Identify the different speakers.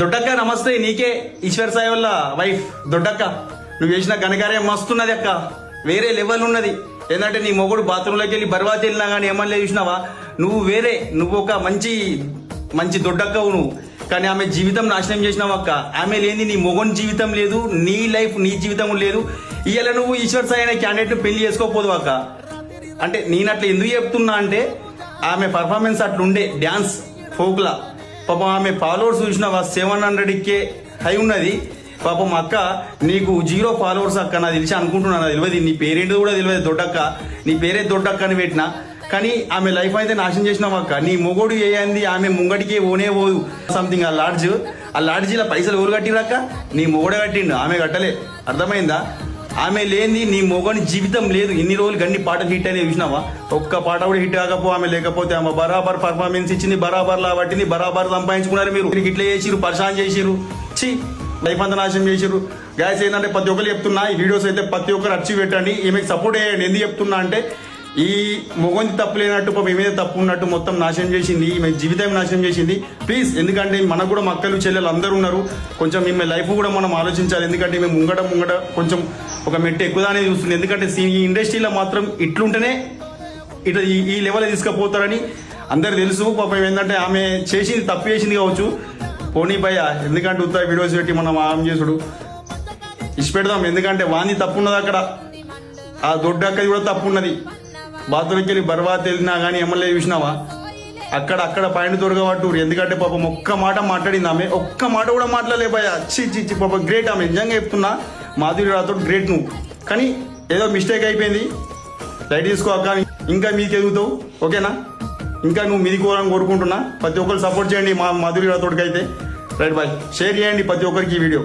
Speaker 1: దొడ్డక్క నమస్తే. నీకే ఈశ్వర్ సాయి వాళ్ళ వైఫ్ దొడ్డక్క. నువ్వు చేసిన ఘనకార్యం మస్తున్నది అక్క, వేరే లెవెల్ ఉన్నది. ఏంటంటే నీ మొగుడు బాత్రూంలోకి వెళ్ళి బర్బాత్ వెళ్ళినా కానీ ఏమన్నా చూసినావా, నువ్వు వేరే, నువ్వు ఒక మంచి మంచి దొడ్డక్కవు నువ్వు. కానీ ఆమె జీవితం నాశనం చేసినావు అక్క. ఆమె లేని నీ మొగని జీవితం లేదు, నీ లైఫ్ నీ జీవితం లేదు. ఇవాళ నువ్వు ఈశ్వర్ సాయి అనే క్యాండిడేట్ పెళ్లి చేసుకోకపోదు అక్క. అంటే నేను అట్లా ఎందుకు చెప్తున్నా అంటే ఆమె పర్ఫార్మెన్స్ అట్లుండే డ్యాన్స్ ఫోక్లా. పాపం ఆమె ఫాలోవర్స్ చూసినావా 700K హై ఉన్నది. పాపం అక్క నీకు 0 ఫాలోవర్స్ అక్క. నాకు తెలిసి అనుకుంటున్నాను, తెలియదు నీ పేరేంటి కూడా తెలియదు. దొడ్డక్క, నీ పేరే దొడ్డక్క అని పెట్టినా. కానీ ఆమె లైఫ్ అయితే నాశనం చేసినావు అక్క. నీ మొగోడు ఏంది, ఆమె ముంగడికి ఓనే పోదు సంథింగ్. ఆ లాడ్జీల పైసలు ఎవరు కట్టిరక్క? నీ మొగడే కట్టిండు, ఆమె కట్టలే. అర్థమైందా? ఆమె లేని నీ మొగని జీవితం లేదు. ఇన్ని రోజులు గన్ని పాటలు హిట్ అనేది చూసినావా? ఒక్క పాట కూడా హిట్ కాకపో ఆమె లేకపోతే ఆమె బరాబర్ పర్ఫార్మెన్స్ ఇచ్చింది, బరాబర్ లాబట్టింది, బరాబర్ సంపాదించుకున్నారు. మీరు ఇట్లా చేసిరు, పరిశాన్ చేసిరు, చి లైఫ్ అంతా నాశనం చేసిరు. గ్యాస్ ఏంటంటే ప్రతి ఒక్కరు చెప్తున్నా, ఈ వీడియోస్ అయితే ప్రతి ఒక్కరు అర్చి పెట్టండి, ఈమెకి సపోర్ట్ చేయండి. ఎందుకు చెప్తున్నా అంటే ఈ మొగంది తప్పు లేనట్టు పాప ఏమైతే తప్పు ఉన్నట్టు మొత్తం నాశనం చేసింది, ఈమె జీవితం నాశనం చేసింది. ప్లీజ్, ఎందుకంటే మనకు కూడా మక్కలు చెల్లెలు అందరూ ఉన్నారు, కొంచెం ఈమె లైఫ్ కూడా మనం ఆలోచించాలి. ఎందుకంటే ఈమె ముంగట కొంచెం ఒక మెట్టు ఎక్కువగానే చూస్తుంది. ఎందుకంటే ఈ ఇండస్ట్రీలో మాత్రం ఇట్లుంటేనే ఇట్లా ఈ లెవెల్ తీసుకుపోతారని అందరు తెలుసు. పాపం ఏంటంటే ఆమె చేసింది తప్పు చేసింది కావచ్చు, పోనీ భయ. ఎందుకంటే ఉత్తర వీడియోస్ పెట్టి మనం ఆమె చేసుడు ఇష్టపెడదాం. ఎందుకంటే వాంది తప్పు ఉన్నది అక్కడ, ఆ దొడ్డక్కది కూడా తప్పు ఉన్నది. బాత్రూమ్కి వెళ్ళి బర్బాత్ వెళ్ళినా కానీ ఎమ్మెల్యే చూసినావా, అక్కడ పైన దొరకబట్టూరు. ఎందుకంటే పాపం ఒక్క మాట మాట్లాడింది ఆమె, ఒక్క మాట కూడా మాట్లాడలే భయ. చి పాప గ్రేట్ ఆమె, నిజంగా చెప్తున్నా. మాధురి రాథోడ్ గ్రేట్ నువ్వు. కానీ ఏదో మిస్టేక్ అయిపోయింది, లైట్ తీసుకో అక్క. ఇంకా మీకు ఎదుగుతావు, ఓకేనా? ఇంకా నువ్వు మీదికోవాలని కోరుకుంటున్నా. ప్రతి ఒక్కరు సపోర్ట్ చేయండి మా మాధురి రాథోడ్కి అయితే. రైట్ బాయ్, షేర్ చేయండి ప్రతి ఒక్కరికి ఈ వీడియో.